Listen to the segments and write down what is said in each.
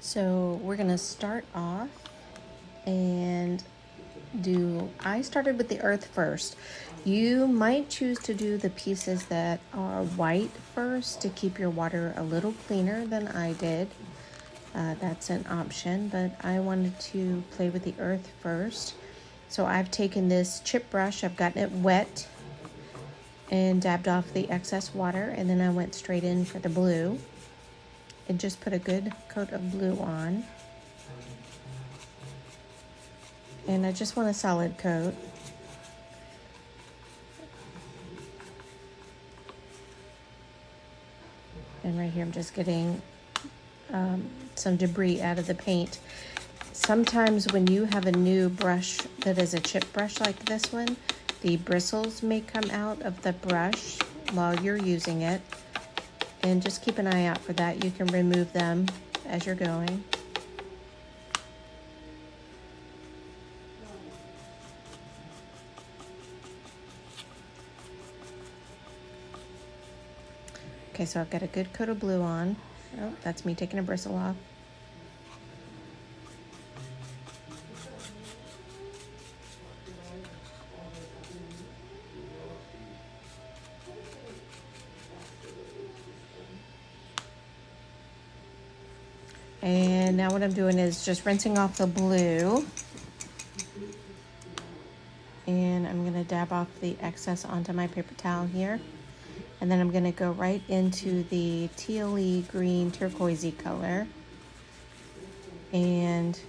So we're gonna start off and I started with the earth first. You might choose to do the pieces that are white first to keep your water a little cleaner than I did. That's an option, but I wanted to play with the earth first. So I've taken this chip brush, I've gotten it wet and dabbed off the excess water, and then I went straight in for the blue and just put a good coat of blue on. And I just want a solid coat. And right here I'm just getting some debris out of the paint. Sometimes when you have a new brush that is a chip brush like this one, the bristles may come out of the brush while you're using it. And just keep an eye out for that. You can remove them as you're going. Okay, so I've got a good coat of blue on. Oh, that's me taking a bristle off. And now what I'm doing is just rinsing off the blue. And I'm gonna dab off the excess onto my paper towel here. And then I'm gonna go right into the tealy green turquoisey color. And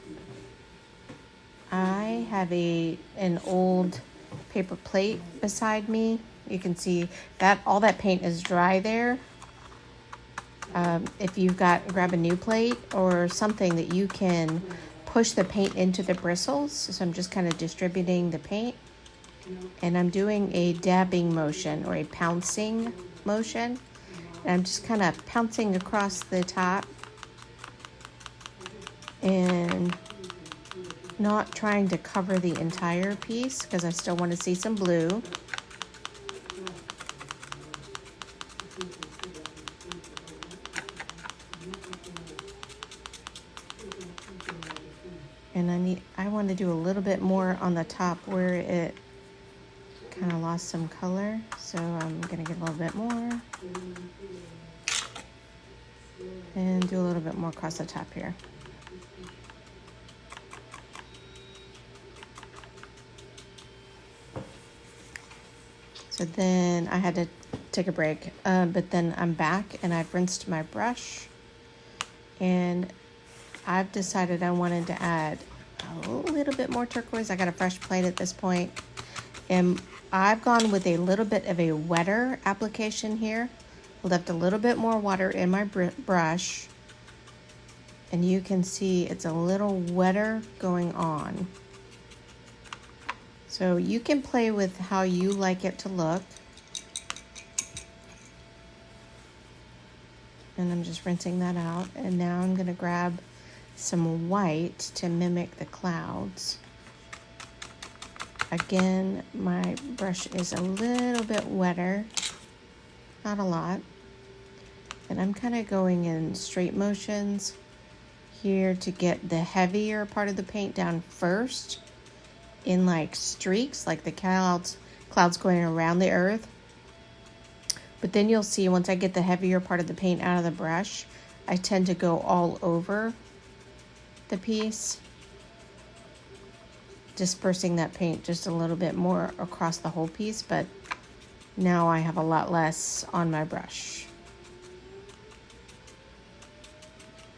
I have an old paper plate beside me. You can see that all that paint is dry there. If you've grab a new plate or something that you can push the paint into the bristles. So I'm just kind of distributing the paint. And I'm doing a dabbing motion or a pouncing motion. And I'm just kind of pouncing across the top and not trying to cover the entire piece because I still want to see some blue. And I want to do a little bit more on the top where it kind of lost some color, so I'm gonna get a little bit more and do a little bit more across the top here. So then I had to take a break, but then I'm back and I've rinsed my brush and I've decided I wanted to add a little bit more turquoise. I got a fresh plate at this point, and I've gone with a little bit of a wetter application here. I left a little bit more water in my brush, and you can see it's a little wetter going on. So you can play with how you like it to look. And I'm just rinsing that out, and now I'm gonna grab some white to mimic the clouds. Again, my brush is a little bit wetter, not a lot. And I'm kind of going in straight motions here to get the heavier part of the paint down first in like streaks, like the clouds going around the earth. But then you'll see once I get the heavier part of the paint out of the brush, I tend to go all over the piece, dispersing that paint just a little bit more across the whole piece, but now I have a lot less on my brush.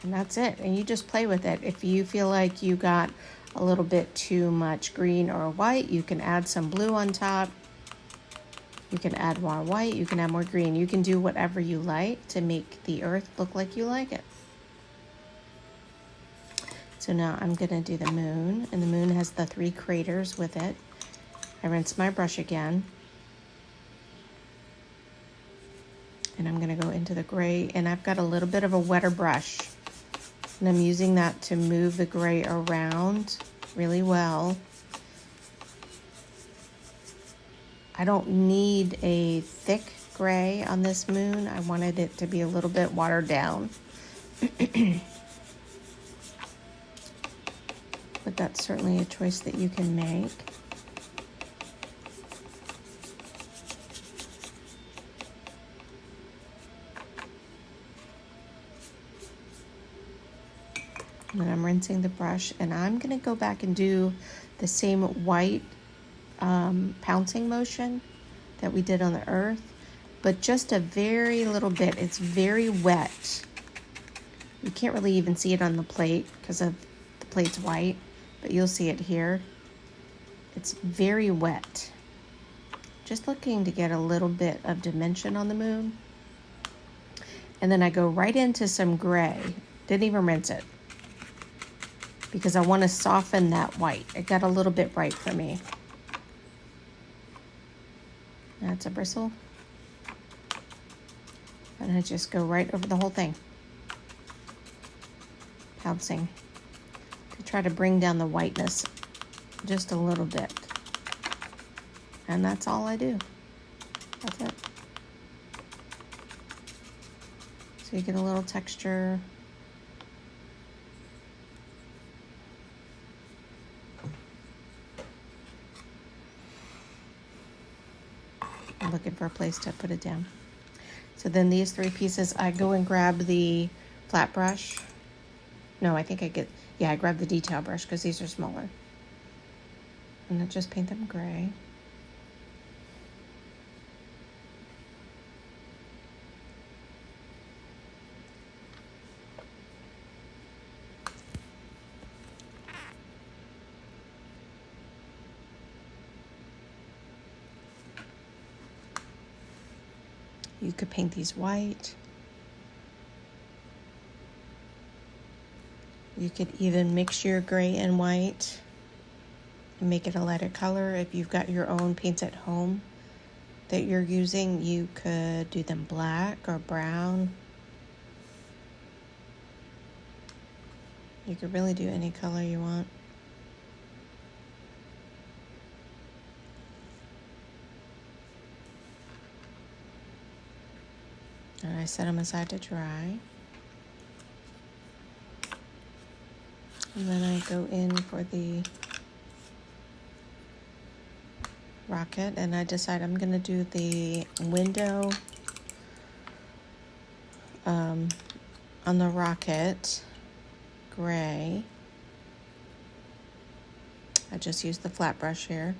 And that's it, and you just play with it. If you feel like you got a little bit too much green or white, you can add some blue on top. You can add more white, you can add more green. You can do whatever you like to make the earth look like you like it. So now I'm gonna do the moon, and the moon has the 3 craters with it. I rinse my brush again. And I'm gonna go into the gray, and I've got a little bit of a wetter brush. And I'm using that to move the gray around really well. I don't need a thick gray on this moon. I wanted it to be a little bit watered down. but that's certainly a choice that you can make. And then I'm rinsing the brush, and I'm going to go back and do the same white pouncing motion that we did on the earth, but just a very little bit. It's very wet. You can't really even see it on the plate because of the plate's white, but you'll see it here. It's very wet. Just looking to get a little bit of dimension on the moon. And then I go right into some gray. Didn't even rinse it, because I want to soften that white. It got a little bit bright for me. That's a bristle. And I just go right over the whole thing. Pouncing to try to bring down the whiteness just a little bit. And that's all I do. That's it. So you get a little texture. I'm looking for a place to put it down. So then these three pieces, I go and grab the flat brush. No, I think I grab the detail brush because these are smaller. And I just paint them gray. You could paint these white. You could even mix your gray and white and make it a lighter color. If you've got your own paints at home that you're using, you could do them black or brown. You could really do any color you want. And I set them aside to dry. And then I go in for the rocket, and I decide I'm going to do the window on the rocket gray. I just use the flat brush here.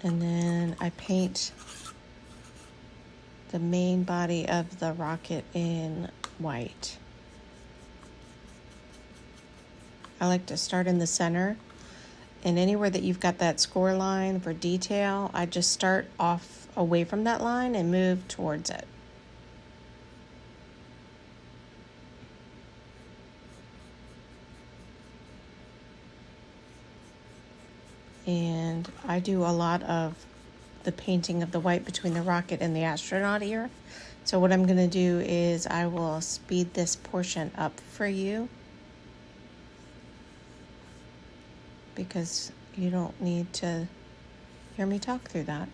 And then I paint the main body of the rocket in white. I like to start in the center, and anywhere that you've got that score line for detail, I just start off away from that line and move towards it. And I do a lot of the painting of the white between the rocket and the astronaut here. So what I'm going to do is I will speed this portion up for you, because you don't need to hear me talk through that.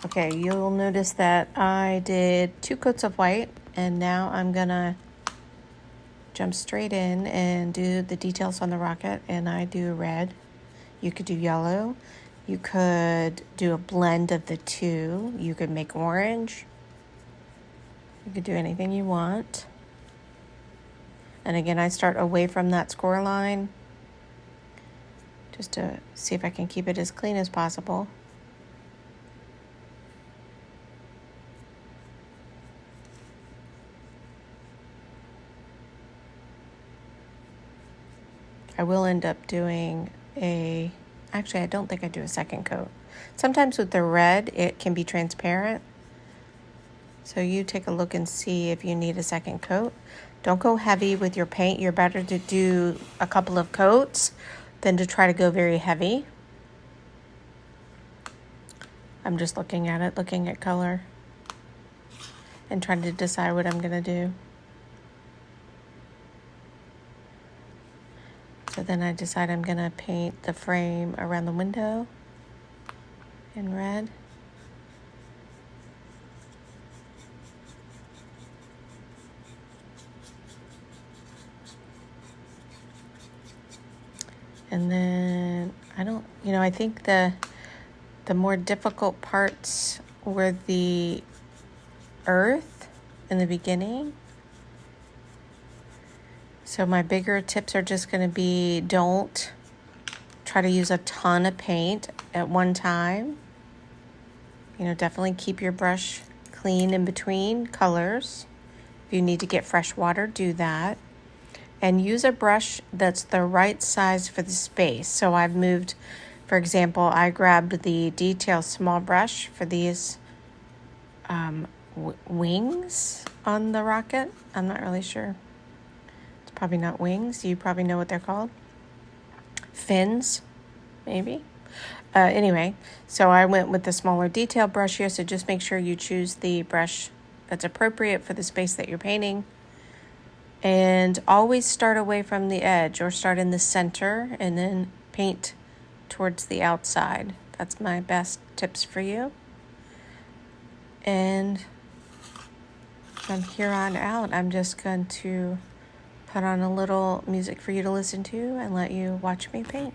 Okay, you'll notice that I did 2 coats of white, and now I'm gonna jump straight in and do the details on the rocket, and I do red. You could do yellow. You could do a blend of the two. You could make orange. You could do anything you want. And again, I start away from that score line just to see if I can keep it as clean as possible. I will end up doing actually I don't think I do a second coat. Sometimes with the red, it can be transparent. So you take a look and see if you need a second coat. Don't go heavy with your paint. You're better to do a couple of coats than to try to go very heavy. I'm just looking at it, looking at color, and trying to decide what I'm gonna do. So then I decide I'm gonna paint the frame around the window in red. And then I think the more difficult parts were the earth in the beginning. So my bigger tips are just going to be, don't try to use a ton of paint at one time. Definitely keep your brush clean in between colors. If you need to get fresh water, do that. And use a brush that's the right size for the space. So I've moved, for example, I grabbed the detail small brush for these wings on the rocket. I'm not really sure. It's probably not wings. You probably know what they're called. Fins, maybe. Anyway, so I went with the smaller detail brush here. So just make sure you choose the brush that's appropriate for the space that you're painting. And always start away from the edge, or start in the center and then paint towards the outside. That's my best tips for you. And from here on out, I'm just going to put on a little music for you to listen to and let you watch me paint.